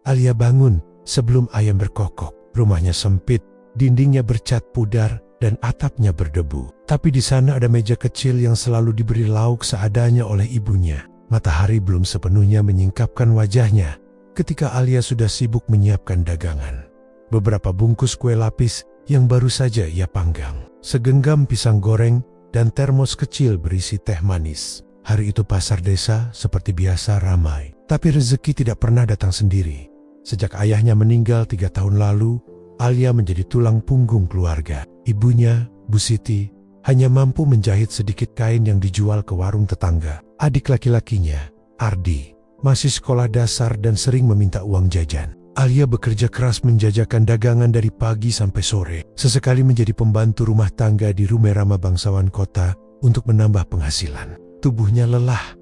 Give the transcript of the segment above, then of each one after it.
Alia bangun sebelum ayam berkokok. Rumahnya sempit, dindingnya bercat pudar, dan atapnya berdebu. Tapi di sana ada meja kecil yang selalu diberi lauk seadanya oleh ibunya. Matahari belum sepenuhnya menyingkapkan wajahnya ketika Alia sudah sibuk menyiapkan dagangan. Beberapa bungkus kue lapis yang baru saja ia panggang, segenggam pisang goreng, dan termos kecil berisi teh manis. Hari itu pasar desa seperti biasa ramai. Tapi rezeki tidak pernah datang sendiri. Sejak ayahnya meninggal 3 tahun lalu, Alia menjadi tulang punggung keluarga. Ibunya, Bu Siti, hanya mampu menjahit sedikit kain yang dijual ke warung tetangga. Adik laki-lakinya, Ardi, masih sekolah dasar dan sering meminta uang jajan. Alia bekerja keras menjajakan dagangan dari pagi sampai sore. Sesekali menjadi pembantu rumah tangga di Rumerama bangsawan kota untuk menambah penghasilan. Tubuhnya lelah,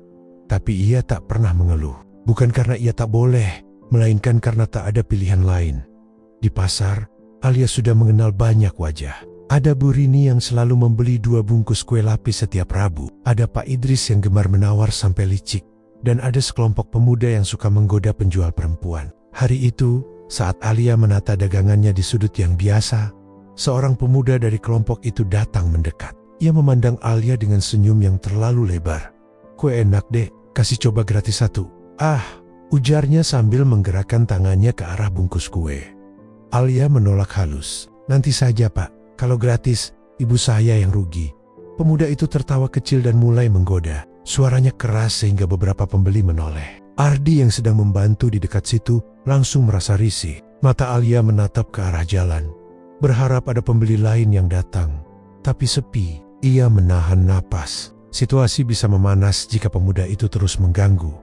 tapi ia tak pernah mengeluh. Bukan karena ia tak boleh, melainkan karena tak ada pilihan lain. Di pasar, Alia sudah mengenal banyak wajah. Ada Bu Rini yang selalu membeli 2 bungkus kue lapis setiap Rabu. Ada Pak Idris yang gemar menawar sampai licik. Dan ada sekelompok pemuda yang suka menggoda penjual perempuan. Hari itu, saat Alia menata dagangannya di sudut yang biasa, seorang pemuda dari kelompok itu datang mendekat. Ia memandang Alia dengan senyum yang terlalu lebar. "Kue enak dek, kasih coba gratis 1. "Ah," ujarnya sambil menggerakkan tangannya ke arah bungkus kue. Alia menolak halus. "Nanti saja pak, kalau gratis, ibu saya yang rugi." Pemuda itu tertawa kecil dan mulai menggoda. Suaranya keras sehingga beberapa pembeli menoleh. Ardi yang sedang membantu di dekat situ langsung merasa risih. Mata Alia menatap ke arah jalan, berharap ada pembeli lain yang datang. Tapi sepi. Ia menahan napas. Situasi bisa memanas jika pemuda itu terus mengganggu.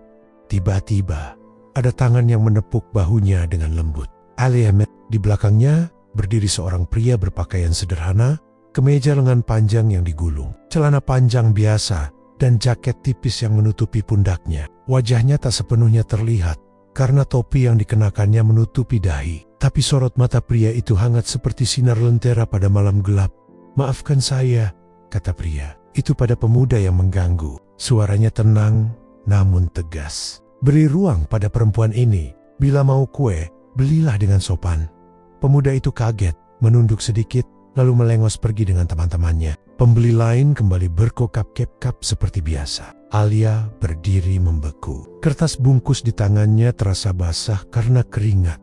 Tiba-tiba, ada tangan yang menepuk bahunya dengan lembut. Alia met. Di belakangnya berdiri seorang pria berpakaian sederhana, kemeja lengan panjang yang digulung, celana panjang biasa, dan jaket tipis yang menutupi pundaknya. Wajahnya tak sepenuhnya terlihat, karena topi yang dikenakannya menutupi dahi. Tapi sorot mata pria itu hangat seperti sinar lentera pada malam gelap. "Maafkan saya," kata pria itu pada pemuda yang mengganggu. Suaranya tenang, namun tegas. "Beri ruang pada perempuan ini. Bila mau kue, belilah dengan sopan." Pemuda itu kaget, menunduk sedikit, lalu melengos pergi dengan teman-temannya. Pembeli lain kembali berkokap-kekap seperti biasa. Alia berdiri membeku. Kertas bungkus di tangannya terasa basah karena keringat.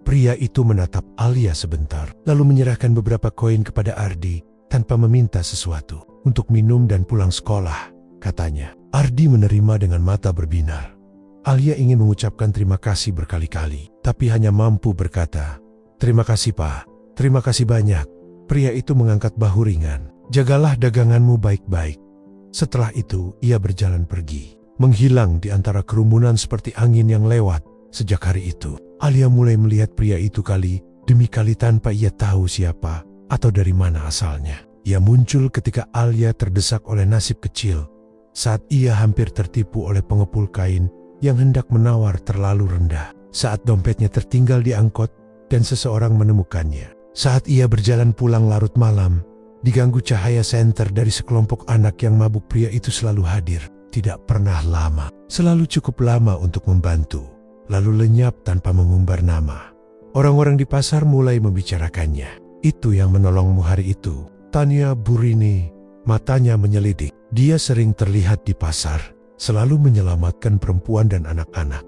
Pria itu menatap Alia sebentar, lalu menyerahkan beberapa koin kepada Ardi tanpa meminta sesuatu. "Untuk minum dan pulang sekolah," katanya. Ardi menerima dengan mata berbinar. Alia ingin mengucapkan terima kasih berkali-kali, tapi hanya mampu berkata, "Terima kasih pak, terima kasih banyak." Pria itu mengangkat bahu ringan. "Jagalah daganganmu baik-baik." Setelah itu, ia berjalan pergi, menghilang di antara kerumunan seperti angin yang lewat. Sejak hari itu, Alia mulai melihat pria itu kali demi kali tanpa ia tahu siapa atau dari mana asalnya. Ia muncul ketika Alia terdesak oleh nasib kecil, saat ia hampir tertipu oleh pengepul kain yang hendak menawar terlalu rendah, saat dompetnya tertinggal di angkot dan seseorang menemukannya. Saat ia berjalan pulang larut malam, diganggu cahaya senter dari sekelompok anak yang mabuk, pria itu selalu hadir. Tidak pernah lama, selalu cukup lama untuk membantu, lalu lenyap tanpa mengumbar nama. Orang-orang di pasar mulai membicarakannya. "Itu yang menolongmu hari itu," tanya Bu Rini. Matanya menyelidik. Dia sering terlihat di pasar, selalu menyelamatkan perempuan dan anak-anak.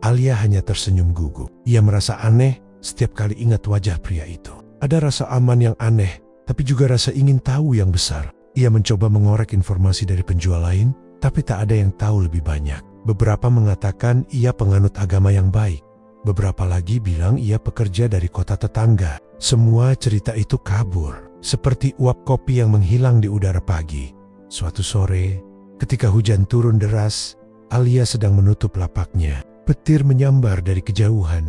Alia hanya tersenyum gugup. Ia merasa aneh setiap kali ingat wajah pria itu. Ada rasa aman yang aneh, tapi juga rasa ingin tahu yang besar. Ia mencoba mengorek informasi dari penjual lain, tapi tak ada yang tahu lebih banyak. Beberapa mengatakan ia penganut agama yang baik. Beberapa lagi bilang ia pekerja dari kota tetangga. Semua cerita itu kabur, seperti uap kopi yang menghilang di udara pagi. Suatu sore, ketika hujan turun deras, Alia sedang menutup lapaknya. Petir menyambar dari kejauhan,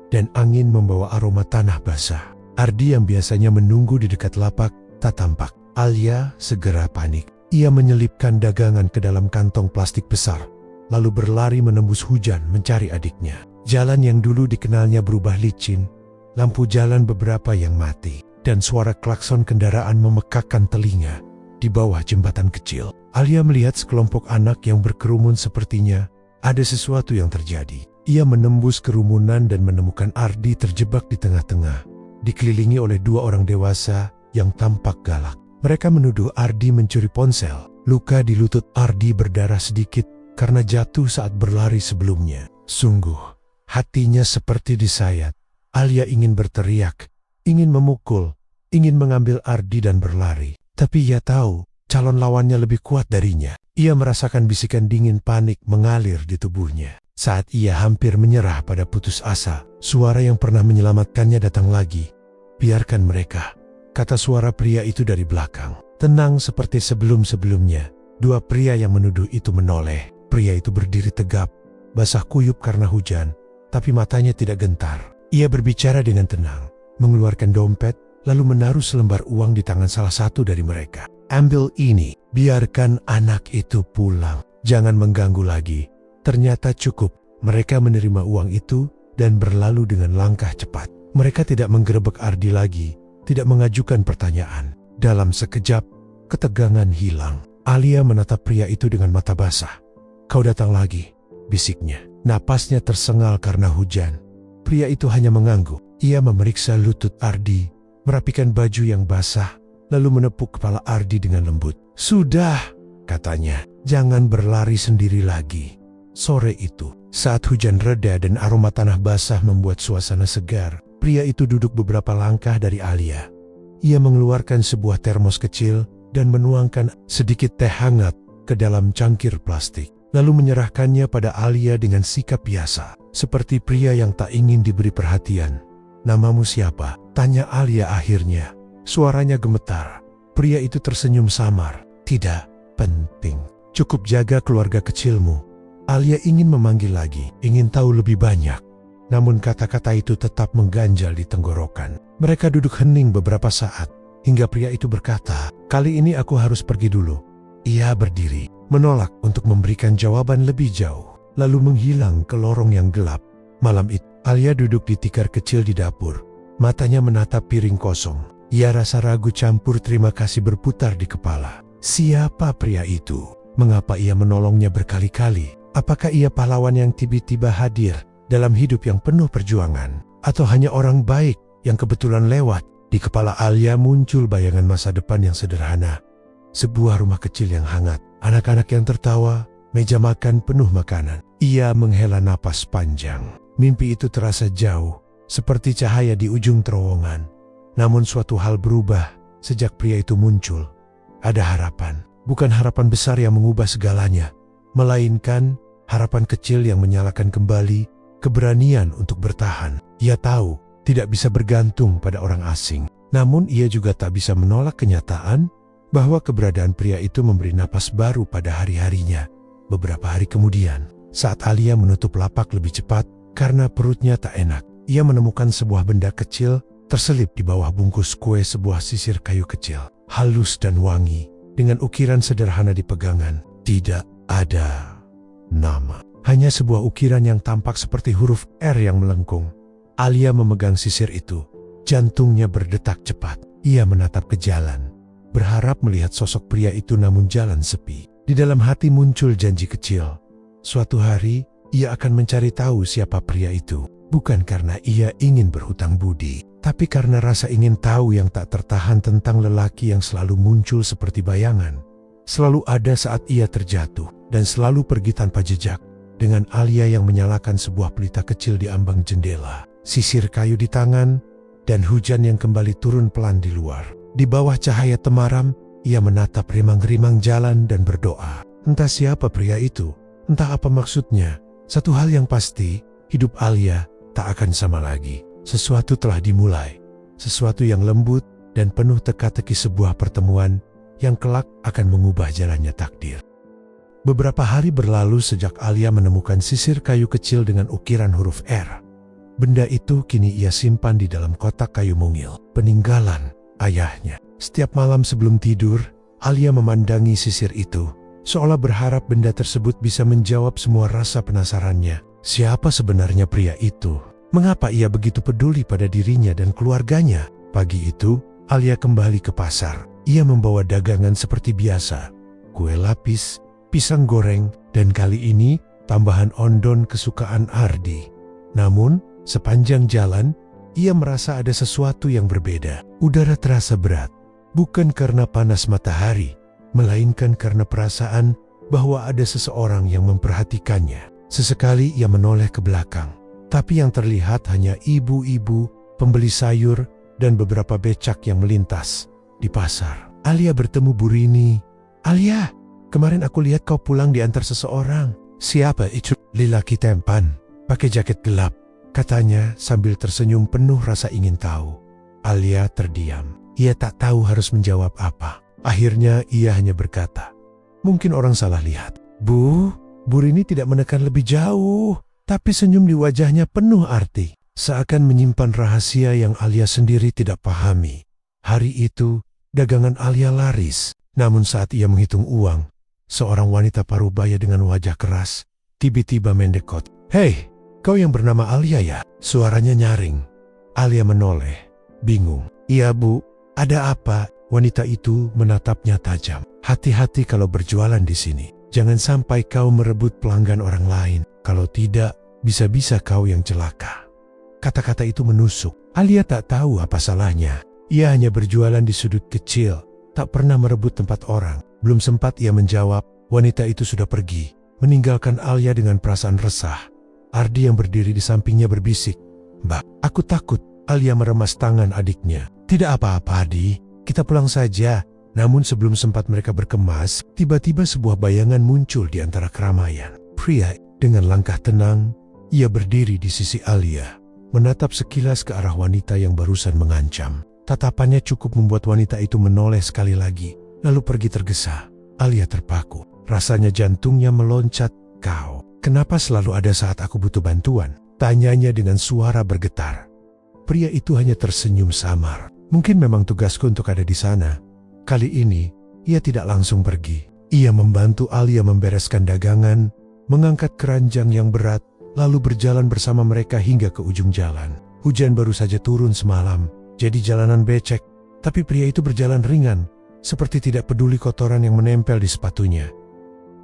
dan angin membawa aroma tanah basah. Ardi yang biasanya menunggu di dekat lapak tak tampak. Alia segera panik. Ia menyelipkan dagangan ke dalam kantong plastik besar, lalu berlari menembus hujan mencari adiknya. Jalan yang dulu dikenalnya berubah licin, lampu jalan beberapa yang mati, dan suara klakson kendaraan memekakkan telinga di bawah jembatan kecil. Alia melihat sekelompok anak yang berkerumun, sepertinya ada sesuatu yang terjadi. Ia menembus kerumunan dan menemukan Ardi terjebak di tengah-tengah, dikelilingi oleh dua orang dewasa yang tampak galak. Mereka menuduh Ardi mencuri ponsel. Luka di lutut Ardi berdarah sedikit karena jatuh saat berlari sebelumnya. Sungguh, hatinya seperti disayat. Alia ingin berteriak, ingin memukul, ingin mengambil Ardi dan berlari. Tapi ia tahu calon lawannya lebih kuat darinya. Ia merasakan bisikan dingin panik mengalir di tubuhnya. Saat ia hampir menyerah pada putus asa, suara yang pernah menyelamatkannya datang lagi. "Biarkan mereka," kata suara pria itu dari belakang. Tenang seperti sebelum-sebelumnya, dua pria yang menuduh itu menoleh. Pria itu berdiri tegap, basah kuyup karena hujan, tapi matanya tidak gentar. Ia berbicara dengan tenang, mengeluarkan dompet, lalu menaruh selembar uang di tangan salah satu dari mereka. "Ambil ini, biarkan anak itu pulang. Jangan mengganggu lagi." Ternyata cukup, mereka menerima uang itu dan berlalu dengan langkah cepat. Mereka tidak menggerebek Ardi lagi, tidak mengajukan pertanyaan. Dalam sekejap, ketegangan hilang. Alia menatap pria itu dengan mata basah. "Kau datang lagi," bisiknya. Napasnya tersengal karena hujan. Pria itu hanya mengangguk. Ia memeriksa lutut Ardi, merapikan baju yang basah, lalu menepuk kepala Ardi dengan lembut. "Sudah," katanya, "jangan berlari sendiri lagi." Sore itu, saat hujan reda dan aroma tanah basah membuat suasana segar, pria itu duduk beberapa langkah dari Alia. Ia mengeluarkan sebuah termos kecil dan menuangkan sedikit teh hangat ke dalam cangkir plastik, lalu menyerahkannya pada Alia dengan sikap biasa, seperti pria yang tak ingin diberi perhatian. "Namamu siapa?" tanya Alia akhirnya. Suaranya gemetar. Pria itu tersenyum samar. "Tidak penting. Cukup jaga keluarga kecilmu." Alia ingin memanggil lagi, ingin tahu lebih banyak. Namun kata-kata itu tetap mengganjal di tenggorokan. Mereka duduk hening beberapa saat, hingga pria itu berkata, "Kali ini aku harus pergi dulu." Ia berdiri, menolak untuk memberikan jawaban lebih jauh, lalu menghilang ke lorong yang gelap. Malam itu, Alia duduk di tikar kecil di dapur. Matanya menatap piring kosong. Ia rasa ragu campur terima kasih berputar di kepala. Siapa pria itu? Mengapa ia menolongnya berkali-kali? Apakah ia pahlawan yang tiba-tiba hadir dalam hidup yang penuh perjuangan? Atau hanya orang baik yang kebetulan lewat? Di kepala Alia muncul bayangan masa depan yang sederhana. Sebuah rumah kecil yang hangat, anak-anak yang tertawa, meja makan penuh makanan. Ia menghela napas panjang. Mimpi itu terasa jauh, seperti cahaya di ujung terowongan. Namun suatu hal berubah sejak pria itu muncul. Ada harapan, bukan harapan besar yang mengubah segalanya, melainkan harapan kecil yang menyalakan kembali keberanian untuk bertahan. Ia tahu tidak bisa bergantung pada orang asing. Namun ia juga tak bisa menolak kenyataan bahwa keberadaan pria itu memberi napas baru pada hari-harinya. Beberapa hari kemudian, saat Alia menutup lapak lebih cepat karena perutnya tak enak, ia menemukan sebuah benda kecil terselip di bawah bungkus kue, sebuah sisir kayu kecil, halus dan wangi, dengan ukiran sederhana di pegangan. Tidak ada nama, hanya sebuah ukiran yang tampak seperti huruf R yang melengkung. Alia memegang sisir itu, jantungnya berdetak cepat. Ia menatap ke jalan, berharap melihat sosok pria itu, namun jalan sepi. Di dalam hati muncul janji kecil. Suatu hari, ia akan mencari tahu siapa pria itu. Bukan karena ia ingin berhutang budi, tapi karena rasa ingin tahu yang tak tertahan tentang lelaki yang selalu muncul seperti bayangan. Selalu ada saat ia terjatuh, dan selalu pergi tanpa jejak. Dengan Alia yang menyalakan sebuah pelita kecil di ambang jendela, sisir kayu di tangan, dan hujan yang kembali turun pelan di luar. Di bawah cahaya temaram, ia menatap rimang-rimang jalan dan berdoa. Entah siapa pria itu, entah apa maksudnya. Satu hal yang pasti, hidup Alia tak akan sama lagi. Sesuatu telah dimulai, sesuatu yang lembut dan penuh teka-teki, sebuah pertemuan yang kelak akan mengubah jalannya takdir. Beberapa hari berlalu sejak Alia menemukan sisir kayu kecil dengan ukiran huruf R. Benda itu kini ia simpan di dalam kotak kayu mungil, peninggalan ayahnya. Setiap malam sebelum tidur, Alia memandangi sisir itu, seolah berharap benda tersebut bisa menjawab semua rasa penasarannya. Siapa sebenarnya pria itu? Mengapa ia begitu peduli pada dirinya dan keluarganya? Pagi itu, Alia kembali ke pasar. Ia membawa dagangan seperti biasa, kue lapis, pisang goreng, dan kali ini tambahan ondon kesukaan Ardi. Namun, sepanjang jalan, ia merasa ada sesuatu yang berbeda. Udara terasa berat, bukan karena panas matahari, melainkan karena perasaan bahwa ada seseorang yang memperhatikannya. Sesekali ia menoleh ke belakang, tapi yang terlihat hanya ibu-ibu, pembeli sayur, dan beberapa becak yang melintas di pasar. Alia bertemu Bu Rini. "Alia, kemarin aku lihat kau pulang diantar seseorang." "Siapa itu?" "Lelaki tampan, pakai jaket gelap," katanya sambil tersenyum penuh rasa ingin tahu. Alia terdiam. Ia tak tahu harus menjawab apa. Akhirnya ia hanya berkata, "Mungkin orang salah lihat." Bu Rini tidak menekan lebih jauh, tapi senyum di wajahnya penuh arti, seakan menyimpan rahasia yang Alia sendiri tidak pahami. Hari itu, dagangan Alia laris, namun saat ia menghitung uang, seorang wanita parubaya dengan wajah keras tiba-tiba mendekot. "Hei, kau yang bernama Alia ya?" Suaranya nyaring. Alia menoleh, bingung. "Iya Bu, ada apa?" Wanita itu menatapnya tajam. "Hati-hati kalau berjualan di sini. Jangan sampai kau merebut pelanggan orang lain. Kalau tidak, bisa-bisa kau yang celaka." Kata-kata itu menusuk. Alia tak tahu apa salahnya. Ia hanya berjualan di sudut kecil, tak pernah merebut tempat orang. Belum sempat ia menjawab, wanita itu sudah pergi, meninggalkan Alia dengan perasaan resah. Ardi yang berdiri di sampingnya berbisik, "Mbak, aku takut." Alia meremas tangan adiknya. "Tidak apa-apa, Adi. Kita pulang saja." Namun sebelum sempat mereka berkemas, tiba-tiba sebuah bayangan muncul di antara keramaian. Pria dengan langkah tenang, ia berdiri di sisi Alia, menatap sekilas ke arah wanita yang barusan mengancam. Tatapannya cukup membuat wanita itu menoleh sekali lagi, lalu pergi tergesa. Alia terpaku. Rasanya jantungnya meloncat. "Kau, kenapa selalu ada saat aku butuh bantuan?" tanyanya dengan suara bergetar. Pria itu hanya tersenyum samar. "Mungkin memang tugasku untuk ada di sana." Kali ini, ia tidak langsung pergi. Ia membantu Alia membereskan dagangan, mengangkat keranjang yang berat, lalu berjalan bersama mereka hingga ke ujung jalan. Hujan baru saja turun semalam, jadi jalanan becek, tapi pria itu berjalan ringan, seperti tidak peduli kotoran yang menempel di sepatunya.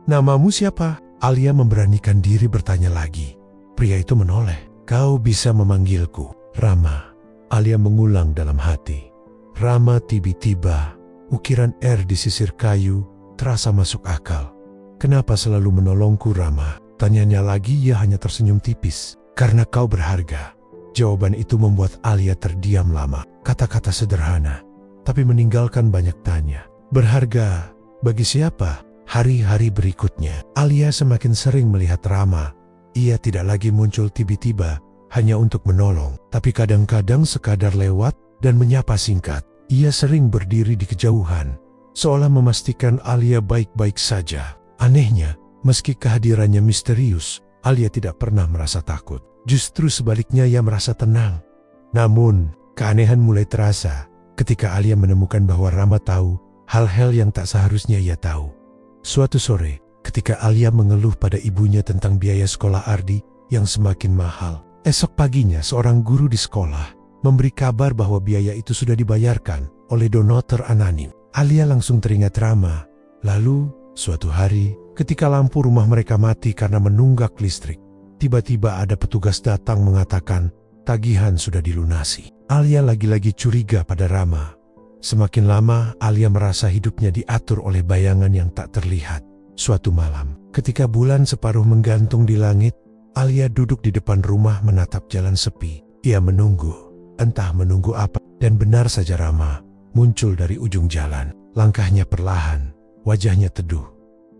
"Namamu siapa?" Alia memberanikan diri bertanya lagi. Pria itu menoleh. "Kau bisa memanggilku Rama." Alia mengulang dalam hati. Rama. Tiba-tiba ukiran R di sisir kayu terasa masuk akal. "Kenapa selalu menolongku, Rama?" Tanyanya lagi. Ia hanya tersenyum tipis. "Karena kau berharga." Jawaban itu membuat Alia terdiam lama. Kata-kata sederhana, tapi meninggalkan banyak tanya. Berharga bagi siapa? Hari-hari berikutnya, Alia semakin sering melihat Rama. Ia tidak lagi muncul tiba-tiba hanya untuk menolong, tapi kadang-kadang sekadar lewat dan menyapa singkat. Ia sering berdiri di kejauhan, seolah memastikan Alia baik-baik saja. Anehnya, meski kehadirannya misterius, Alia tidak pernah merasa takut. Justru sebaliknya ia merasa tenang. Namun, keanehan mulai terasa ketika Alia menemukan bahwa Rama tahu hal-hal yang tak seharusnya ia tahu. Suatu sore, ketika Alia mengeluh pada ibunya tentang biaya sekolah Ardi yang semakin mahal, esok paginya seorang guru di sekolah memberi kabar bahwa biaya itu sudah dibayarkan oleh donatur anonim. Alia langsung teringat Rama. Lalu, suatu hari, ketika lampu rumah mereka mati karena menunggak listrik, tiba-tiba ada petugas datang mengatakan tagihan sudah dilunasi. Alia lagi-lagi curiga pada Rama. Semakin lama, Alia merasa hidupnya diatur oleh bayangan yang tak terlihat. Suatu malam, ketika bulan separuh menggantung di langit, Alia duduk di depan rumah menatap jalan sepi. Ia menunggu. Entah menunggu apa, dan benar saja Rama muncul dari ujung jalan. Langkahnya perlahan, wajahnya teduh.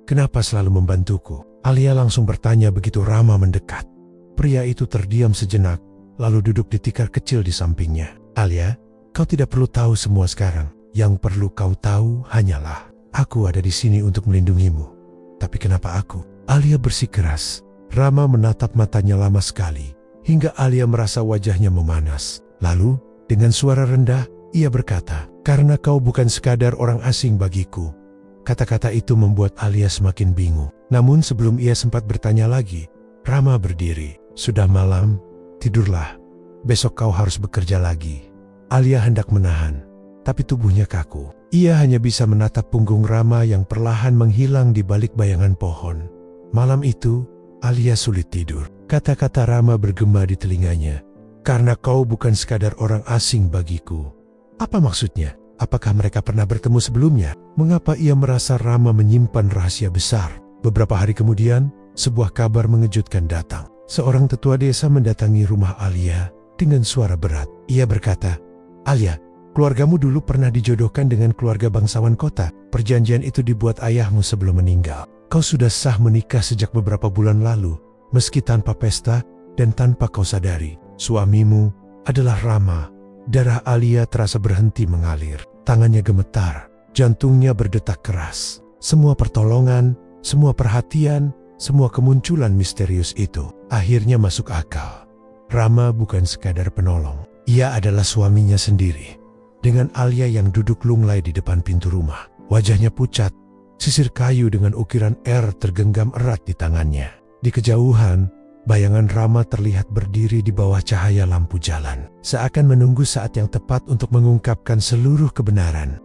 "Kenapa selalu membantuku?" Alia langsung bertanya begitu Rama mendekat. Pria itu terdiam sejenak, lalu duduk di tikar kecil di sampingnya. "Alia, kau tidak perlu tahu semua sekarang. Yang perlu kau tahu hanyalah, aku ada di sini untuk melindungimu." "Tapi kenapa aku?" Alia bersikeras. Rama menatap matanya lama sekali, hingga Alia merasa wajahnya memanas. Lalu, dengan suara rendah, ia berkata, "Karena kau bukan sekadar orang asing bagiku." Kata-kata itu membuat Alia semakin bingung. Namun sebelum ia sempat bertanya lagi, Rama berdiri. "Sudah malam, tidurlah. Besok kau harus bekerja lagi." Alia hendak menahan, tapi tubuhnya kaku. Ia hanya bisa menatap punggung Rama yang perlahan menghilang di balik bayangan pohon. Malam itu, Alia sulit tidur. Kata-kata Rama bergema di telinganya. Karena kau bukan sekadar orang asing bagiku. Apa maksudnya? Apakah mereka pernah bertemu sebelumnya? Mengapa ia merasa Rama menyimpan rahasia besar? Beberapa hari kemudian, sebuah kabar mengejutkan datang. Seorang tetua desa mendatangi rumah Alia dengan suara berat. Ia berkata, "Alia, keluargamu dulu pernah dijodohkan dengan keluarga bangsawan kota. Perjanjian itu dibuat ayahmu sebelum meninggal. Kau sudah sah menikah sejak beberapa bulan lalu, meski tanpa pesta dan tanpa kau sadari. Suamimu adalah Rama." Darah Alia terasa berhenti mengalir. Tangannya gemetar, jantungnya berdetak keras. Semua pertolongan, semua perhatian, semua kemunculan misterius itu akhirnya masuk akal. Rama bukan sekadar penolong. Ia adalah suaminya sendiri. Dengan Alia yang duduk lunglai di depan pintu rumah. Wajahnya pucat, sisir kayu dengan ukiran R tergenggam erat di tangannya. Di kejauhan, bayangan Rama terlihat berdiri di bawah cahaya lampu jalan, seakan menunggu saat yang tepat untuk mengungkapkan seluruh kebenaran.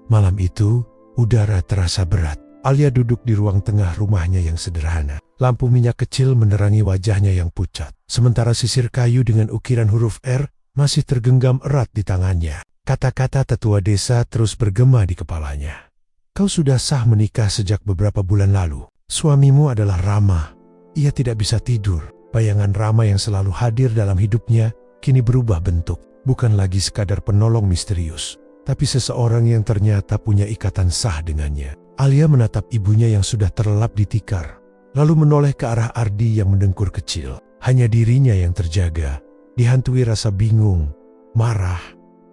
Malam itu, udara terasa berat. Alia duduk di ruang tengah rumahnya yang sederhana. Lampu minyak kecil menerangi wajahnya yang pucat, sementara sisir kayu dengan ukiran huruf R masih tergenggam erat di tangannya. Kata-kata tetua desa terus bergema di kepalanya. "Kau sudah sah menikah sejak beberapa bulan lalu. Suamimu adalah Rama." Ia tidak bisa tidur. Bayangan Rama yang selalu hadir dalam hidupnya kini berubah bentuk. Bukan lagi sekadar penolong misterius, tapi seseorang yang ternyata punya ikatan sah dengannya. Alia menatap ibunya yang sudah terlelap di tikar, lalu menoleh ke arah Ardi yang mendengkur kecil. Hanya dirinya yang terjaga, dihantui rasa bingung, marah,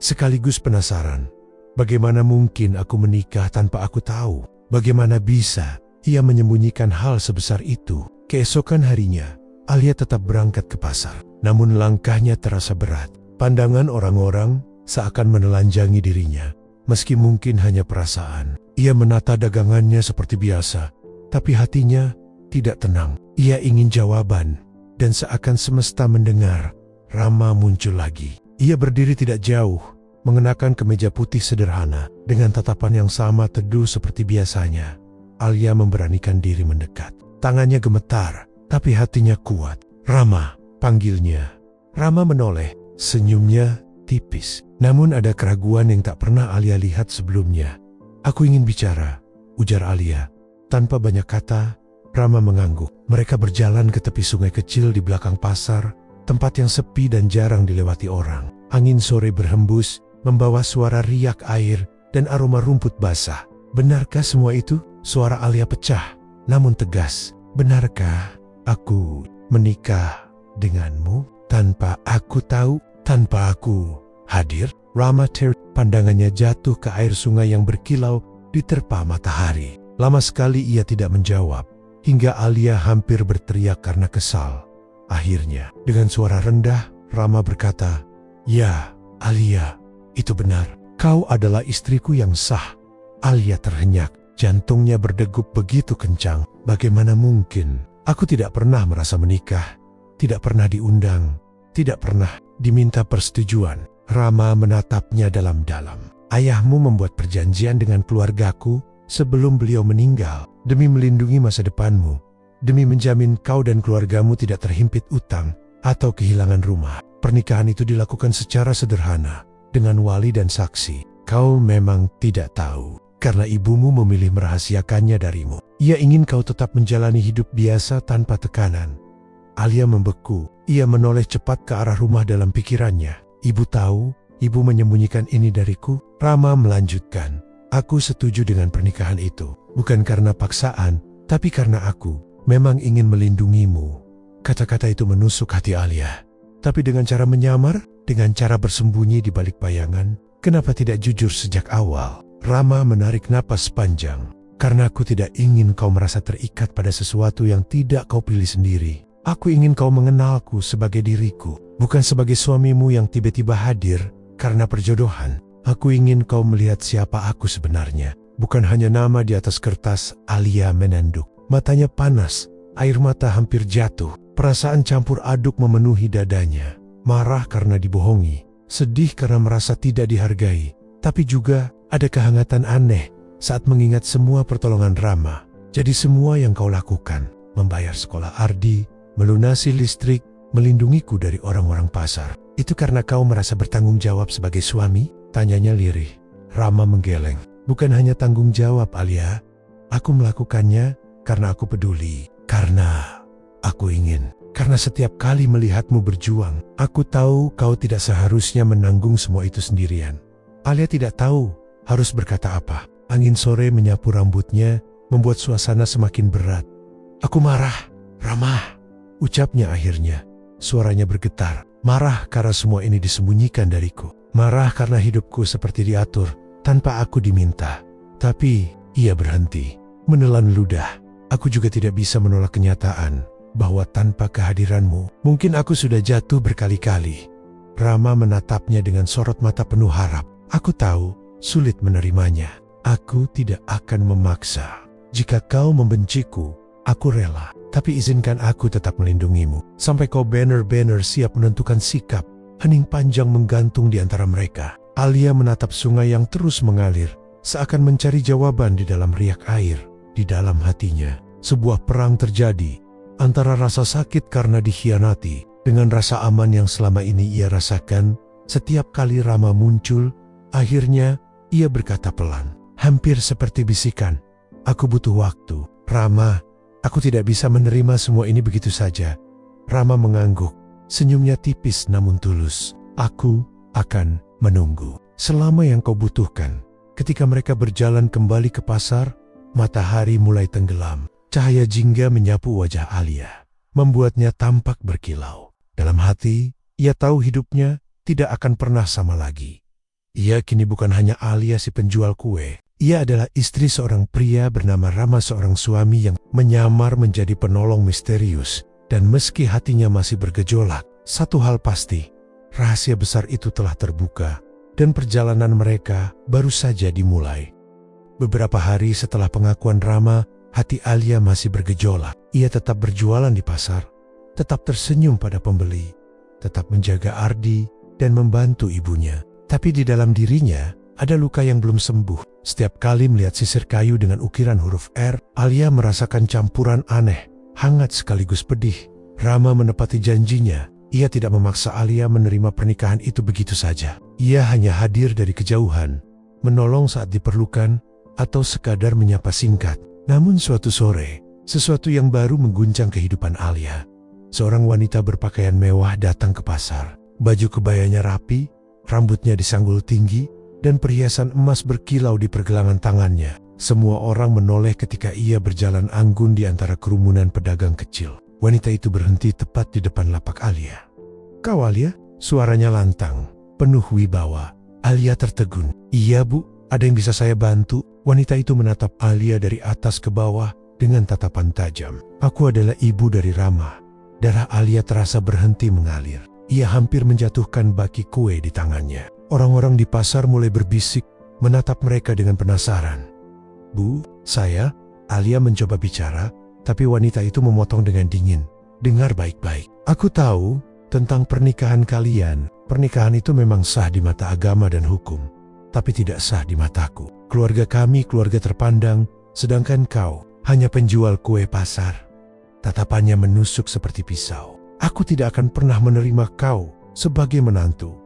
sekaligus penasaran. Bagaimana mungkin aku menikah tanpa aku tahu? Bagaimana bisa ia menyembunyikan hal sebesar itu? Keesokan harinya, Alia tetap berangkat ke pasar. Namun langkahnya terasa berat. Pandangan orang-orang seakan menelanjangi dirinya. Meski mungkin hanya perasaan. Ia menata dagangannya seperti biasa. Tapi hatinya tidak tenang. Ia ingin jawaban. Dan seakan semesta mendengar, Rama muncul lagi. Ia berdiri tidak jauh, mengenakan kemeja putih sederhana. Dengan tatapan yang sama teduh seperti biasanya, Alia memberanikan diri mendekat. Tangannya gemetar, tapi hatinya kuat. "Rama," panggilnya. Rama menoleh, senyumnya tipis. Namun ada keraguan yang tak pernah Alia lihat sebelumnya. "Aku ingin bicara," ujar Alia. Tanpa banyak kata, Rama mengangguk. Mereka berjalan ke tepi sungai kecil di belakang pasar, tempat yang sepi dan jarang dilewati orang. Angin sore berhembus, membawa suara riak air dan aroma rumput basah. "Benarkah semua itu?" Suara Alia pecah, namun tegas. "Benarkah aku menikah denganmu tanpa aku tahu, tanpa aku hadir?" Rama pandangannya jatuh ke air sungai yang berkilau diterpa matahari. Lama sekali ia tidak menjawab, hingga Alia hampir berteriak karena kesal. Akhirnya, dengan suara rendah, Rama berkata, "Ya, Alia, itu benar. Kau adalah istriku yang sah." Alia terhenyak. Jantungnya berdegup begitu kencang. Bagaimana mungkin? Aku tidak pernah merasa menikah, tidak pernah diundang, tidak pernah diminta persetujuan. Rama menatapnya dalam-dalam. "Ayahmu membuat perjanjian dengan keluargaku sebelum beliau meninggal, demi melindungi masa depanmu, demi menjamin kau dan keluargamu tidak terhimpit utang atau kehilangan rumah. Pernikahan itu dilakukan secara sederhana, dengan wali dan saksi. Kau memang tidak tahu. Karena ibumu memilih merahasiakannya darimu. Ia ingin kau tetap menjalani hidup biasa tanpa tekanan." Alia membeku. Ia menoleh cepat ke arah rumah dalam pikirannya. "Ibu tahu, ibu menyembunyikan ini dariku?" Rama melanjutkan, "Aku setuju dengan pernikahan itu. Bukan karena paksaan, tapi karena aku memang ingin melindungimu." Kata-kata itu menusuk hati Alia. Tapi dengan cara menyamar, dengan cara bersembunyi di balik bayangan, kenapa tidak jujur sejak awal? Rama menarik napas panjang. "Karena aku tidak ingin kau merasa terikat pada sesuatu yang tidak kau pilih sendiri. Aku ingin kau mengenalku sebagai diriku, bukan sebagai suamimu yang tiba-tiba hadir karena perjodohan. Aku ingin kau melihat siapa aku sebenarnya, bukan hanya nama di atas kertas." Alia menanduk. Matanya panas, air mata hampir jatuh. Perasaan campur aduk memenuhi dadanya. Marah karena dibohongi, sedih karena merasa tidak dihargai, tapi juga ada kehangatan aneh saat mengingat semua pertolongan Rama. "Jadi semua yang kau lakukan membayar sekolah Ardi, melunasi listrik, melindungiku dari orang-orang pasar. Itu karena kau merasa bertanggung jawab sebagai suami? Tanyanya lirih. Rama menggeleng. Bukan hanya tanggung jawab, Alia. Aku melakukannya karena aku peduli. Karena aku ingin. Karena setiap kali melihatmu berjuang, aku tahu kau tidak seharusnya menanggung semua itu sendirian. Alia tidak tahu harus berkata apa. Angin sore menyapu rambutnya, membuat suasana semakin berat. Aku marah, Rama, ucapnya akhirnya. Suaranya bergetar. Marah karena semua ini disembunyikan dariku. Marah karena hidupku seperti diatur, tanpa aku diminta. Tapi ia berhenti, menelan ludah. Aku juga tidak bisa menolak kenyataan bahwa tanpa kehadiranmu, mungkin aku sudah jatuh berkali-kali. Rama menatapnya dengan sorot mata penuh harap. Aku tahu, sulit menerimanya. Aku tidak akan memaksa. Jika kau membenciku, aku rela. Tapi izinkan aku tetap melindungimu. Sampai kau benar-benar siap menentukan sikap. Hening panjang menggantung di antara mereka. Alia menatap sungai yang terus mengalir, seakan mencari jawaban di dalam riak air. Di dalam hatinya, sebuah perang terjadi antara rasa sakit karena dikhianati dengan rasa aman yang selama ini ia rasakan. Setiap kali Rama muncul, akhirnya ia berkata pelan, hampir seperti bisikan, "Aku butuh waktu, Rama. Aku tidak bisa menerima semua ini begitu saja." Rama mengangguk, senyumnya tipis namun tulus. "Aku akan menunggu selama yang kau butuhkan." Ketika mereka berjalan kembali ke pasar, matahari mulai tenggelam. Cahaya jingga menyapu wajah Alia, membuatnya tampak berkilau. Dalam hati, ia tahu hidupnya tidak akan pernah sama lagi. Ia kini bukan hanya Alia si penjual kue. Ia adalah istri seorang pria bernama Rama, seorang suami yang menyamar menjadi penolong misterius. Dan meski hatinya masih bergejolak, satu hal pasti, rahasia besar itu telah terbuka dan perjalanan mereka baru saja dimulai. Beberapa hari setelah pengakuan Rama, hati Alia masih bergejolak. Ia tetap berjualan di pasar, tetap tersenyum pada pembeli, tetap menjaga Ardi dan membantu ibunya. Tapi di dalam dirinya ada luka yang belum sembuh. Setiap kali melihat sisir kayu dengan ukiran huruf R, Alia merasakan campuran aneh, hangat sekaligus pedih. Rama menepati janjinya. Ia tidak memaksa Alia menerima pernikahan itu begitu saja. Ia hanya hadir dari kejauhan, menolong saat diperlukan, atau sekadar menyapa singkat. Namun suatu sore, sesuatu yang baru mengguncang kehidupan Alia. Seorang wanita berpakaian mewah datang ke pasar. Baju kebayanya rapi, rambutnya disanggul tinggi, dan perhiasan emas berkilau di pergelangan tangannya. Semua orang menoleh ketika ia berjalan anggun di antara kerumunan pedagang kecil. Wanita itu berhenti tepat di depan lapak Alia. "Kau Alia?" Suaranya lantang, penuh wibawa. Alia tertegun. "Iya Bu, ada yang bisa saya bantu?" Wanita itu menatap Alia dari atas ke bawah dengan tatapan tajam. "Aku adalah ibu dari Rama." Darah Alia terasa berhenti mengalir. Ia hampir menjatuhkan baki kue di tangannya. Orang-orang di pasar mulai berbisik, menatap mereka dengan penasaran. "Bu, saya..." Alia mencoba bicara, tapi wanita itu memotong dengan dingin. "Dengar baik-baik. Aku tahu tentang pernikahan kalian. Pernikahan itu memang sah di mata agama dan hukum, tapi tidak sah di mataku. Keluarga kami keluarga terpandang, sedangkan kau hanya penjual kue pasar." Tatapannya menusuk seperti pisau. "Aku tidak akan pernah menerima kau sebagai menantu."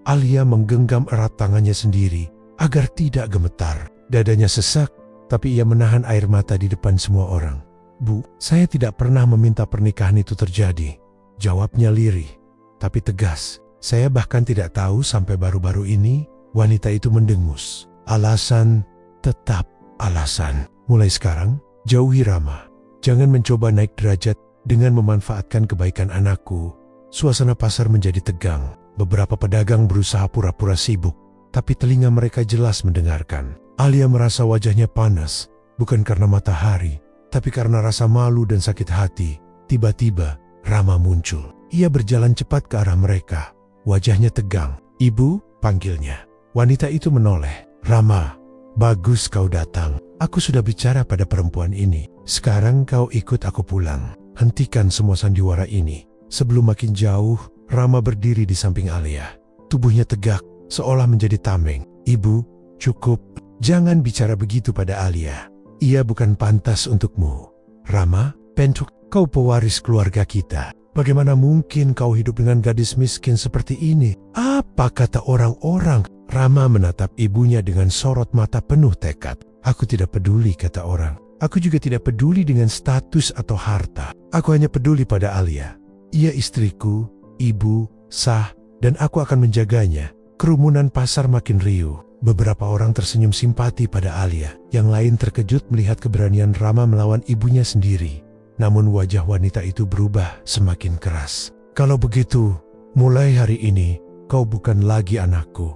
Alia menggenggam erat tangannya sendiri agar tidak gemetar. Dadanya sesak, tapi ia menahan air mata di depan semua orang. "Bu, saya tidak pernah meminta pernikahan itu terjadi." Jawabnya lirih, tapi tegas. "Saya bahkan tidak tahu sampai baru-baru ini." Wanita itu mendengus. "Alasan, tetap alasan. Mulai sekarang, jauhi Rama. Jangan mencoba naik derajat dengan memanfaatkan kebaikan anakku." Suasana pasar menjadi tegang. Beberapa pedagang berusaha pura-pura sibuk, tapi telinga mereka jelas mendengarkan. Alia merasa wajahnya panas, bukan karena matahari, tapi karena rasa malu dan sakit hati. Tiba-tiba, Rama muncul. Ia berjalan cepat ke arah mereka. Wajahnya tegang. "Ibu," panggilnya. Wanita itu menoleh. "Rama, bagus kau datang. Aku sudah bicara pada perempuan ini. Sekarang kau ikut aku pulang. Hentikan semua sandiwara ini." Sebelum makin jauh, Rama berdiri di samping Alia. Tubuhnya tegak, seolah menjadi tameng. "Ibu, cukup. Jangan bicara begitu pada Alia. Ia bukan pantas untukmu." "Rama, Pentuk, kau pewaris keluarga kita. Bagaimana mungkin kau hidup dengan gadis miskin seperti ini? Apa kata orang-orang? Rama menatap ibunya dengan sorot mata penuh tekad. Aku tidak peduli, kata orang. Aku juga tidak peduli dengan status atau harta. Aku hanya peduli pada Alia. Ia istriku, ibu, sah, dan aku akan menjaganya. Kerumunan pasar makin riuh. Beberapa orang tersenyum simpati pada Alia. Yang lain terkejut melihat keberanian Rama melawan ibunya sendiri. Namun wajah wanita itu berubah semakin keras. Kalau begitu, mulai hari ini kau bukan lagi anakku.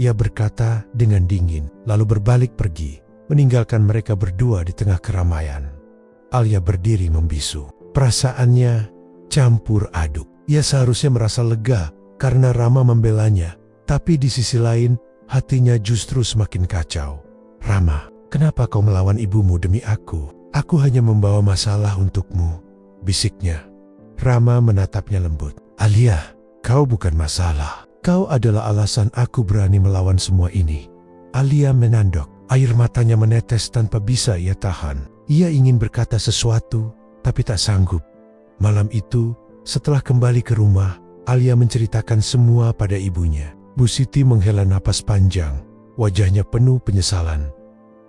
Ia berkata dengan dingin, lalu berbalik pergi, meninggalkan mereka berdua di tengah keramaian. Alia berdiri membisu. Perasaannya campur aduk. Ia seharusnya merasa lega karena Rama membelanya. Tapi di sisi lain, hatinya justru semakin kacau. Rama, kenapa kau melawan ibumu demi aku? Aku hanya membawa masalah untukmu, bisiknya. Rama menatapnya lembut. Alia, kau bukan masalah. Kau adalah alasan aku berani melawan semua ini. Alia menandok. Air matanya menetes tanpa bisa ia tahan. Ia ingin berkata sesuatu, tapi tak sanggup. Malam itu, setelah kembali ke rumah, Alia menceritakan semua pada ibunya. Bu Siti menghela napas panjang. Wajahnya penuh penyesalan.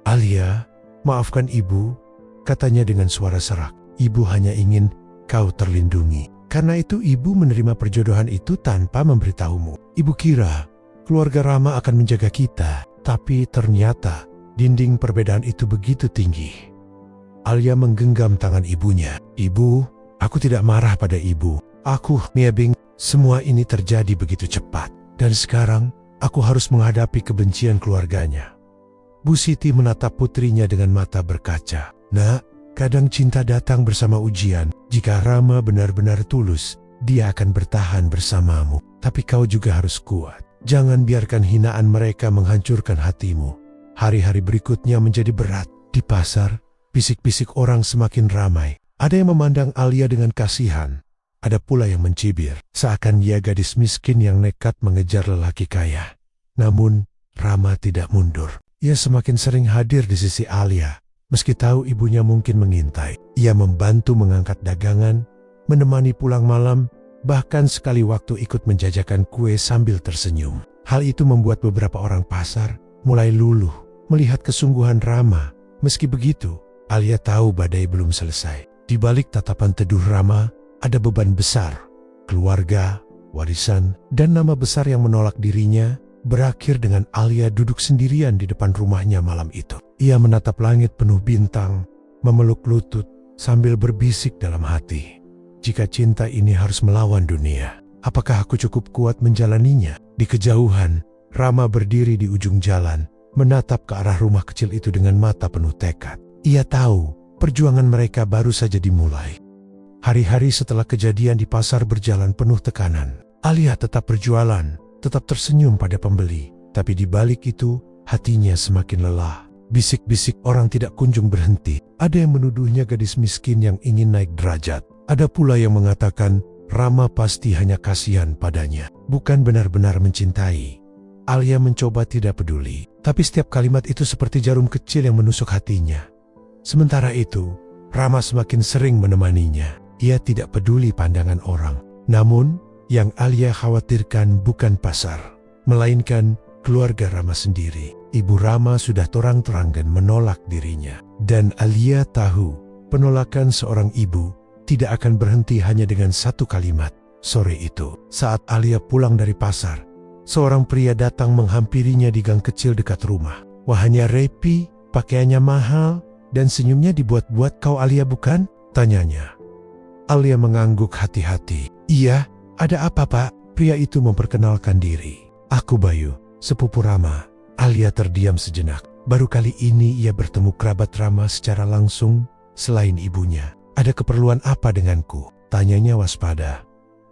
Alia, maafkan ibu, katanya dengan suara serak. Ibu hanya ingin kau terlindungi. Karena itu ibu menerima perjodohan itu tanpa memberitahumu. Ibu kira keluarga Rama akan menjaga kita. Tapi ternyata dinding perbedaan itu begitu tinggi. Alia menggenggam tangan ibunya. Ibu, aku tidak marah pada ibu. Aku, Miabing, semua ini terjadi begitu cepat. Dan sekarang aku harus menghadapi kebencian keluarganya. Bu Siti menatap putrinya dengan mata berkaca. Nak, kadang cinta datang bersama ujian. Jika Rama benar-benar tulus, dia akan bertahan bersamamu. Tapi kau juga harus kuat. Jangan biarkan hinaan mereka menghancurkan hatimu. Hari-hari berikutnya menjadi berat. Di pasar, bisik-bisik orang semakin ramai. Ada yang memandang Alia dengan kasihan. Ada pula yang mencibir. Seakan ia gadis miskin yang nekat mengejar lelaki kaya. Namun, Rama tidak mundur. Ia semakin sering hadir di sisi Alia. Meski tahu ibunya mungkin mengintai, ia membantu mengangkat dagangan, menemani pulang malam, bahkan sekali waktu ikut menjajakan kue sambil tersenyum. Hal itu membuat beberapa orang pasar mulai luluh melihat kesungguhan Rama. Meski begitu, Alia tahu badai belum selesai. Di balik tatapan teduh Rama, ada beban besar. Keluarga, warisan, dan nama besar yang menolak dirinya berakhir dengan Alia duduk sendirian di depan rumahnya malam itu. Ia menatap langit penuh bintang, memeluk lutut sambil berbisik dalam hati. Jika cinta ini harus melawan dunia, apakah aku cukup kuat menjalaninya? Di kejauhan, Rama berdiri di ujung jalan, menatap ke arah rumah kecil itu dengan mata penuh tekad. Ia tahu perjuangan mereka baru saja dimulai. Hari-hari setelah kejadian di pasar berjalan penuh tekanan. Alia tetap berjualan, tetap tersenyum pada pembeli. Tapi di balik itu, hatinya semakin lelah. Bisik-bisik orang tidak kunjung berhenti. Ada yang menuduhnya gadis miskin yang ingin naik derajat. Ada pula yang mengatakan Rama pasti hanya kasihan padanya, bukan benar-benar mencintai. Alia mencoba tidak peduli, tapi setiap kalimat itu seperti jarum kecil yang menusuk hatinya. Sementara itu, Rama semakin sering menemaninya. Ia tidak peduli pandangan orang. Namun, yang Alia khawatirkan bukan pasar, melainkan keluarga Rama sendiri. Ibu Rama sudah terang-terangan menolak dirinya. Dan Alia tahu, penolakan seorang ibu tidak akan berhenti hanya dengan satu kalimat. Sore itu, saat Alia pulang dari pasar, seorang pria datang menghampirinya di gang kecil dekat rumah. Wahanya rapi, pakaiannya mahal, dan senyumnya dibuat-buat. Kau Alia bukan? Tanyanya. Alia mengangguk hati-hati. Iya, ada apa pak? Pria itu memperkenalkan diri. Aku Bayu, sepupu Rama. Alia terdiam sejenak. Baru kali ini ia bertemu kerabat Rama secara langsung selain ibunya. Ada keperluan apa denganku? Tanyanya waspada.